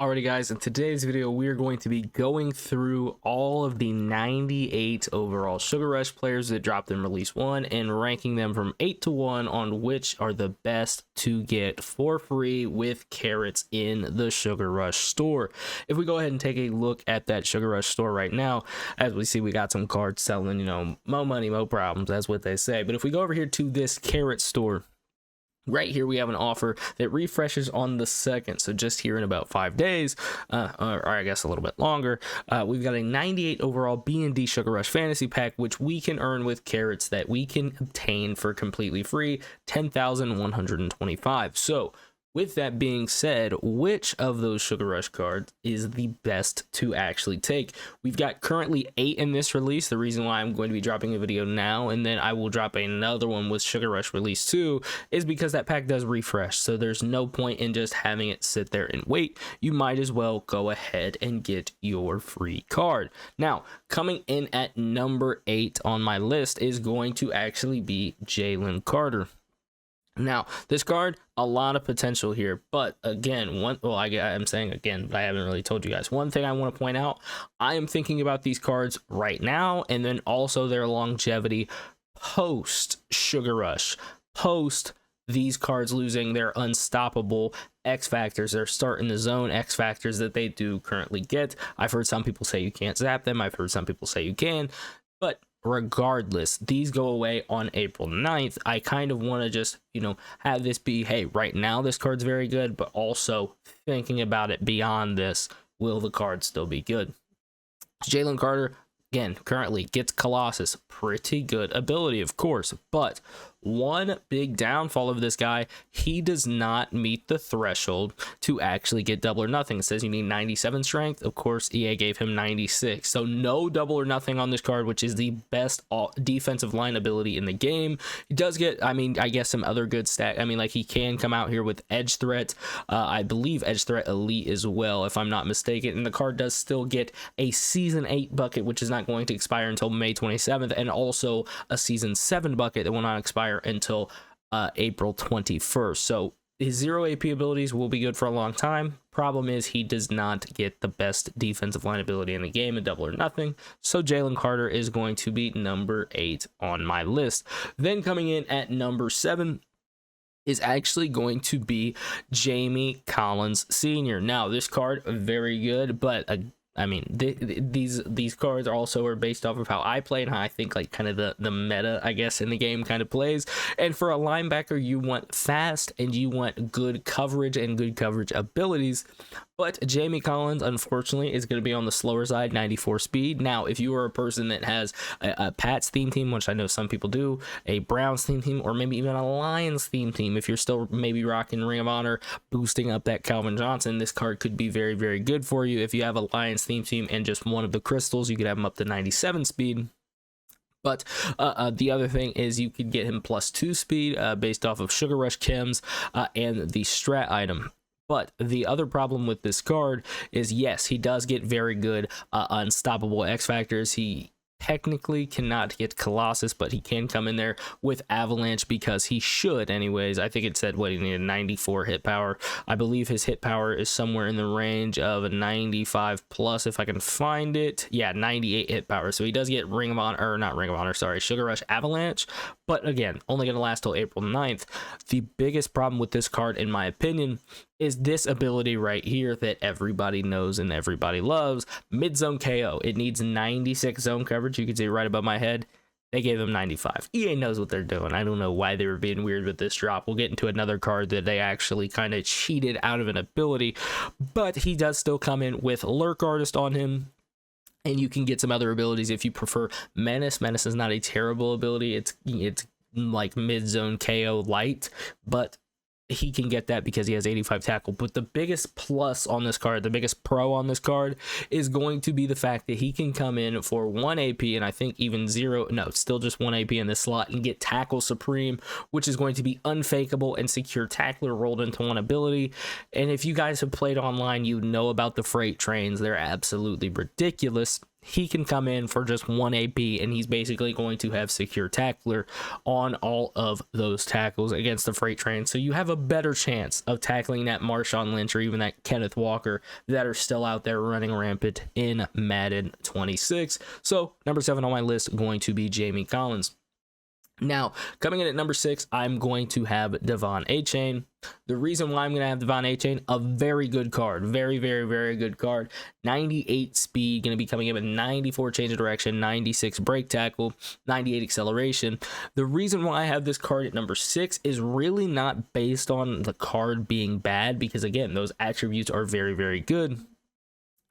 Alrighty guys, in today's video we are going to be going through all of the 98 overall Sugar Rush players that dropped in release 1 and ranking them from 8 to 1 on which are the best to get for free with carrots in the Sugar Rush store. If we go ahead and take a look at that Sugar Rush store right now, as we see we got some cards selling, mo money, mo problems, that's what they say. But if we go over here to this carrot store, right here we have an offer that refreshes on the 2nd, so just here in about 5 days, or I guess a little bit longer. We've got a 98 overall B&D Sugar Rush fantasy pack, which we can earn with carrots that we can obtain for completely free, 10,125. So with that being said, which of those Sugar Rush cards is the best to actually take? We've got currently 8 in this release. The reason why I'm going to be dropping a video now and then I will drop another one with Sugar Rush release 2 is because that pack does refresh. So there's no point in just having it sit there and wait. You might as well go ahead and get your free card. Now, coming in at number 8 on my list is going to actually be Jalen Carter. Now, this card, a lot of potential here, but again, I'm saying again, but I haven't really told you guys. One thing I want to point out, I am thinking about these cards right now, and then also their longevity post Sugar Rush, post these cards losing their unstoppable X factors, their start in the zone X factors that they do currently get. I've heard some people say you can't zap them. I've heard some people say you can, but regardless, these go away on April 9th. I kind of want to just, have this be, hey, right now this card's very good, but also thinking about it beyond this, will the card still be good? Jalen Carter, again, currently gets Colossus. Pretty good ability, of course, but one big downfall of this guy, he does not meet the threshold to actually get double or nothing. It says you need 97 strength. Of course, EA gave him 96. So no double or nothing on this card, which is the best defensive line ability in the game. He does get, I guess some other good stat. Like he can come out here with edge threat. I believe edge threat elite as well, if I'm not mistaken. And the card does still get a season 8 bucket, which is not going to expire until May 27th, and also a season 7 bucket that will not expire until April 21st. So his 0 AP abilities will be good for a long time. Problem is he does not get the best defensive line ability in the game, a double or nothing. So Jalen Carter is going to be number 8 on my list. Then coming in at number 7 is actually going to be Jamie Collins Sr. Now this card, very good, but these cards also are based off of how I play and how I think like kind of the meta, I guess, in the game kind of plays. And for a linebacker, you want fast and you want good coverage and good coverage abilities. But Jamie Collins, unfortunately, is going to be on the slower side, 94 speed. Now, if you are a person that has a Pats theme team, which I know some people do, a Browns theme team, or maybe even a Lions theme team, if you're still maybe rocking Ring of Honor, boosting up that Calvin Johnson, this card could be very, very good for you. If you have a Lions theme team and just one of the crystals, you could have him up to 97 speed. But the other thing is you could get him +2 speed based off of Sugar Rush chems and the strat item. But the other problem with this card is, yes, he does get very good unstoppable X factors. He technically cannot get Colossus, but he can come in there with Avalanche because he should anyways. I think it said what he needed, 94 hit power. I believe his hit power is somewhere in the range of a 95 plus if I can find it. Yeah, 98 hit power. So he does get Ring of Honor, or not Ring of Honor, sorry, Sugar Rush Avalanche, but again, only going to last till April 9th. The biggest problem with this card, in my opinion, is this ability right here that everybody knows and everybody loves, mid-zone KO. It needs 96 zone coverage. You can see right above my head, they gave him 95. EA knows what they're doing. I don't know why they were being weird with this drop. We'll get into another card that they actually kind of cheated out of an ability, but he does still come in with Lurk Artist on him. And you can get some other abilities if you prefer Menace. Menace is not a terrible ability. It's like mid-zone KO light, but he can get that because he has 85 tackle. But the biggest plus on this card, the biggest pro on this card, is going to be the fact that he can come in for 1 AP and I think even 0, no, still just 1 AP in this slot, and get Tackle Supreme, which is going to be unfakeable and secure tackler rolled into one ability. And if you guys have played online, you know about the freight trains. They're absolutely ridiculous. he can come in for just 1 AP, and he's basically going to have secure tackler on all of those tackles against the freight train. So you have a better chance of tackling that Marshawn Lynch or even that Kenneth Walker that are still out there running rampant in Madden 26. So number 7 on my list going to be Jamie Collins. Now, coming in at number 6, I'm going to have Devon Achane. The reason why I'm going to have Devon Achane, a very good card. Very, very, very good card. 98 speed, going to be coming in with 94 change of direction, 96 break tackle, 98 acceleration. The reason why I have this card at number 6 is really not based on the card being bad, because, again, those attributes are very, very good.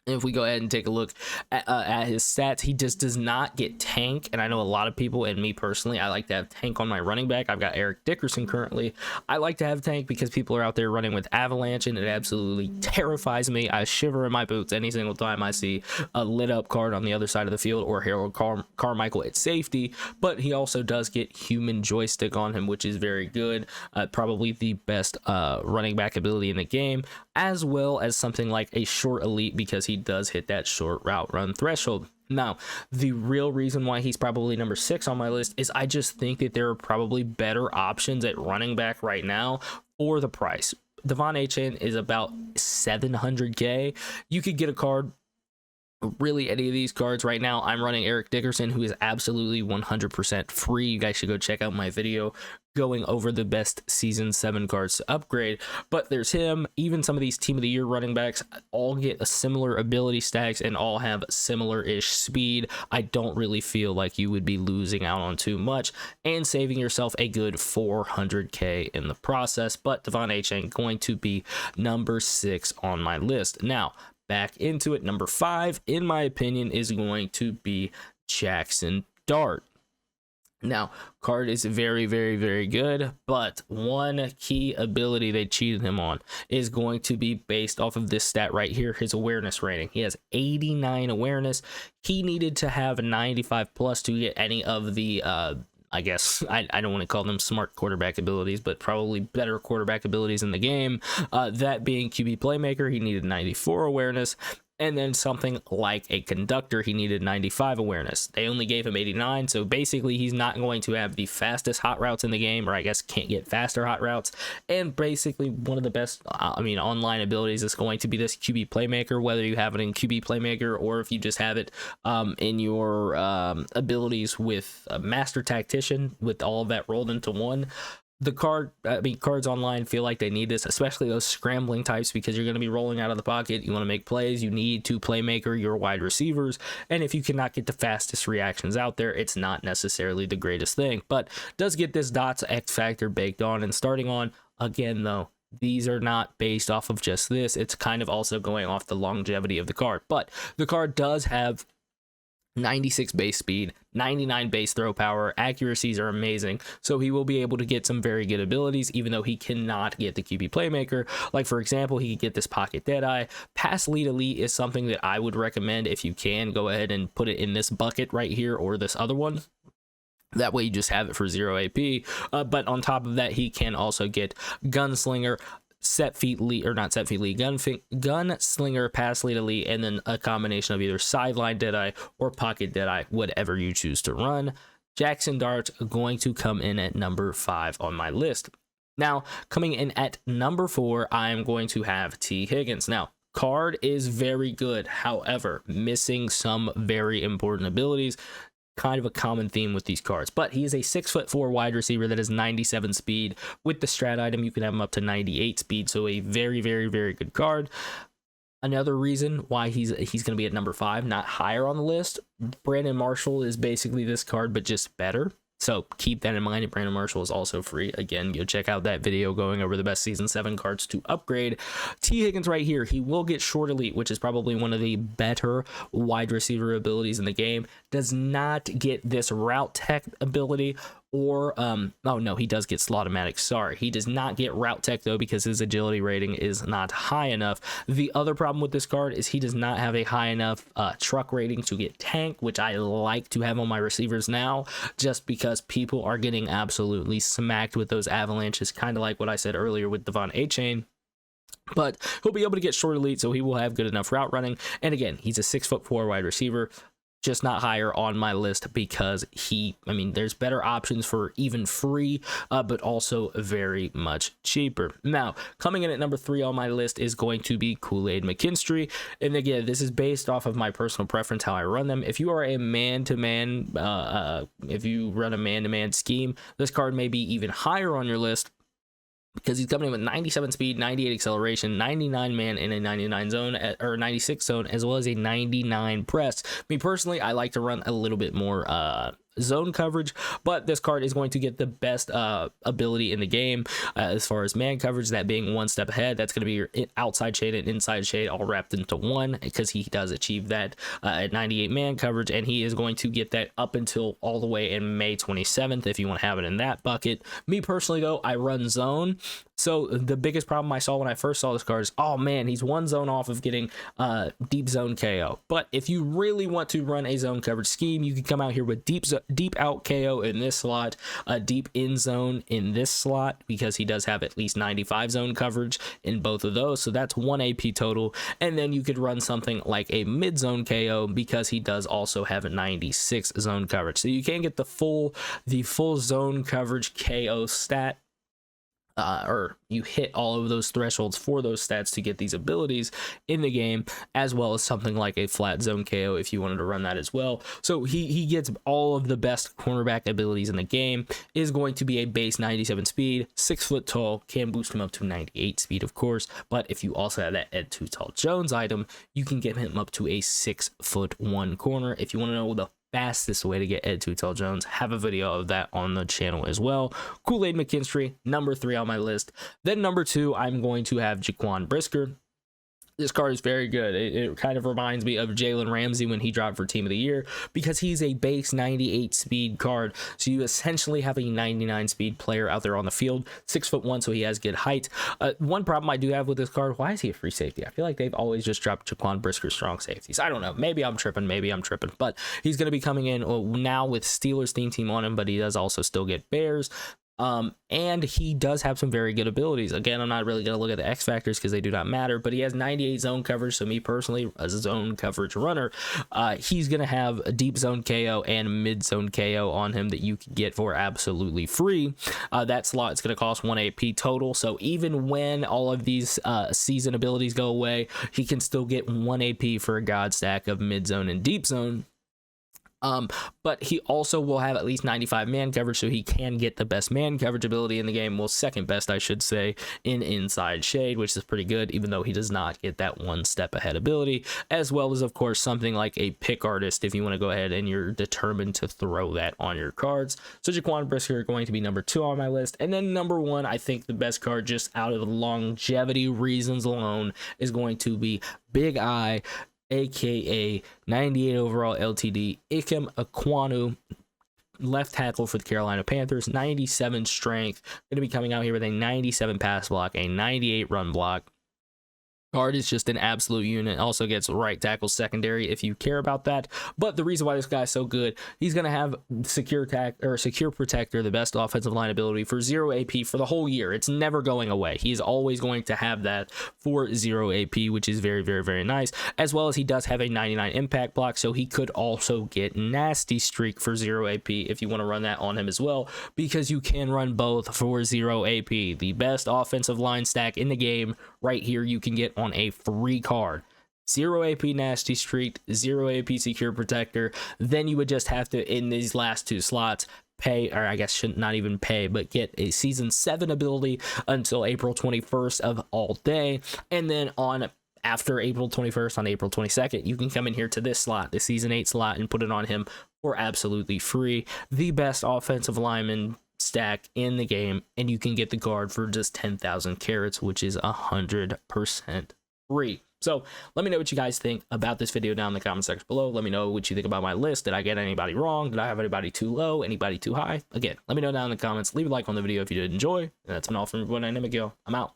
If we go ahead and take a look at his stats, he just does not get tank. And I know a lot of people, and me personally, I like to have tank on my running back. I've got Eric Dickerson currently. I like to have tank because people are out there running with avalanche, and it absolutely terrifies me. I shiver in my boots any single time I see a lit up card on the other side of the field or Harold Carmichael at safety. But he also does get human joystick on him, which is very good. Probably the best running back ability in the game, as well as something like a short elite, because he does hit that short route run threshold. Now, the real reason why he's probably number 6 on my list is I just think that there are probably better options at running back right now for the price. Devon Achane is about 700K. You could get a card, really any of these cards right now. I'm running Eric Dickerson, who is absolutely 100% free. You guys should go check out my video going over the best season 7 cards to upgrade. But there's him. Even some of these team of the year running backs all get a similar ability stacks and all have similar-ish speed. I don't really feel like you would be losing out on too much and saving yourself a good 400K in the process. But Devon Achane going to be number 6 on my list. Now, back into it, number 5, in my opinion, is going to be Jackson Dart. Now, card is very, very, very good, but one key ability they cheated him on is going to be based off of this stat right here, his awareness rating. He has 89 awareness. He needed to have a 95 plus to get any of the I guess I don't want to call them smart quarterback abilities, but probably better quarterback abilities in the game. That being QB playmaker, he needed 94 awareness. And then something like a conductor, he needed 95 awareness. They only gave him 89, so basically he's not going to have the fastest hot routes in the game, or I guess can't get faster hot routes. And basically one of the best, online abilities is going to be this QB playmaker, whether you have it in QB playmaker or if you just have it in your abilities with a master tactician, with all of that rolled into one. The cards online feel like they need this, especially those scrambling types, because you're going to be rolling out of the pocket. You want to make plays. You need to playmaker your wide receivers. And if you cannot get the fastest reactions out there, it's not necessarily the greatest thing, but does get this dots X factor baked on. And starting on, again, though, these are not based off of just this. It's kind of also going off the longevity of the card, but the card does have 96 base speed, 99 base throw power, accuracies are amazing, so he will be able to get some very good abilities, even though he cannot get the QB playmaker. Like, for example, he could get this pocket deadeye. Pass lead elite is something that I would recommend. If you can, go ahead and put it in this bucket right here or this other one. That way you just have it for 0 AP. But on top of that, he can also get gunslinger, gunslinger, pass lead elite, and then a combination of either sideline deadeye or pocket deadeye, whatever you choose to run. Jackson Dart going to come in at number 5 on my list. Now, coming in at number 4, I'm going to have T. Higgins. Now, card is very good, however, missing some very important abilities. Kind of a common theme with these cards, but he is a 6'4" wide receiver that has 97 speed. With the strat item, you can have him up to 98 speed, so a very, very, very good card. Another reason why he's going to be at number 5, not higher on the list. Brandon Marshall is basically this card, but just better. So keep that in mind. And Brandon Marshall is also free. Again, go check out that video going over the best season 7 cards to upgrade. T. Higgins right here, he will get short elite, which is probably one of the better wide receiver abilities in the game. Does not get this route tech ability, or oh no, he does get slot-o-matic. Sorry, he does not get route tech though, because his agility rating is not high enough. The other problem with this card is he does not have a high enough truck rating to get tank, which I like to have on my receivers now, just because people are getting absolutely smacked with those avalanches, kind of like what I said earlier with Devon Achane. But he'll be able to get short elite, so he will have good enough route running. And again, he's a 6'4" wide receiver. just not higher on my list because I mean, there's better options for even free, but also very much cheaper. Now, coming in at number 3 on my list is going to be Kool-Aid McKinstry. And again, this is based off of my personal preference, how I run them. If you are a man-to-man, if you run a man-to-man scheme, this card may be even higher on your list, because he's coming in with 97 speed, 98 acceleration, 99 man in a 99 zone, or 96 zone, as well as a 99 press. Me personally, I like to run a little bit more zone coverage, but this card is going to get the best ability in the game as far as man coverage, that being one step ahead. That's going to be your outside shade and inside shade all wrapped into one, because he does achieve that at 98 man coverage, and he is going to get that up until all the way in May 27th if you want to have it in that bucket. Me personally though, I run zone. So the biggest problem I saw when I first saw this card is, oh man, he's one zone off of getting deep zone KO. But if you really want to run a zone coverage scheme, you can come out here with deep out KO in this slot, deep in zone in this slot, because he does have at least 95 zone coverage in both of those. So that's 1 AP total. And then you could run something like a mid zone KO, because he does also have a 96 zone coverage. So you can get the full zone coverage KO stat. Or you hit all of those thresholds for those stats to get these abilities in the game, as well as something like a flat zone KO if you wanted to run that as well. So he gets all of the best cornerback abilities in the game. Is going to be a base 97 speed, 6 foot tall, can boost him up to 98 speed, of course. But if you also have that Ed Too Tall Jones item, you can get him up to a 6'1" corner. If you want to know the fastest way to get Ed Too Tall Jones, have a video of that on the channel as well. Kool-Aid McKinstry, number 3 on my list. Then number 2, I'm going to have Jaquan Brisker. This card is very good. It kind of reminds me of Jalen Ramsey when he dropped for Team of the Year, because he's a base 98 speed card. So you essentially have a 99 speed player out there on the field, 6'1", so he has good height. One problem I do have with this card, why is he a free safety? I feel like they've always just dropped Jaquan Brisker strong safeties. I don't know. Maybe I'm tripping. But he's going to be coming in now with Steelers team on him, but he does also still get Bears. And he does have some very good abilities. Again, I'm not really going to look at the X factors because they do not matter, but he has 98 zone coverage. So me personally, as a zone coverage runner, he's going to have a deep zone KO and mid zone KO on him that you can get for absolutely free. That slot is going to cost 1 AP total. So even when all of these season abilities go away, he can still get 1 AP for a god stack of mid zone and deep zone. But he also will have at least 95 man coverage, so he can get the best man coverage ability in the game. Well, second best, I should say, in inside shade, which is pretty good, even though he does not get that one step ahead ability, as well as, of course, something like a pick artist if you want to go ahead and you're determined to throw that on your cards. So Jaquan Brisker going to be number 2 on my list. And then number 1, I think the best card, just out of the longevity reasons alone, is going to be Big Eye, aka 98 overall LTD, Ikem Ekwonu, left tackle for the Carolina Panthers, 97 strength, going to be coming out here with a 97 pass block, a 98 run block. Card is just an absolute unit. Also gets right tackle secondary if you care about that. But the reason why this guy is so good, he's going to have secure protector, the best offensive line ability, for 0 AP for the whole year. It's never going away. He's always going to have that for 0 AP, which is very, very, very nice. As well as he does have a 99 impact block, so he could also get nasty streak for 0 AP if you want to run that on him as well, because you can run both for 0 AP. The best offensive line stack in the game right here you can get on a free card. 0 AP nasty streak, 0 AP secure protector. Then you would just have to, in these last 2 slots, pay, or I guess shouldn't not even pay, but get a season 7 ability until April 21st of all day. And then after April 21st, on April 22nd, you can come in here to this slot, the season 8 slot, and put it on him for absolutely free. The best offensive lineman stack in the game, and you can get the card for just 10,000 carats, which is 100% free. So let me know what you guys think about this video down in the comment section below. Let me know what you think about my list. Did I get anybody wrong? Did I have anybody too low? Anybody too high? Again, let me know down in the comments. Leave a like on the video if you did enjoy. And that's been all from Dynamic Yo. I'm out.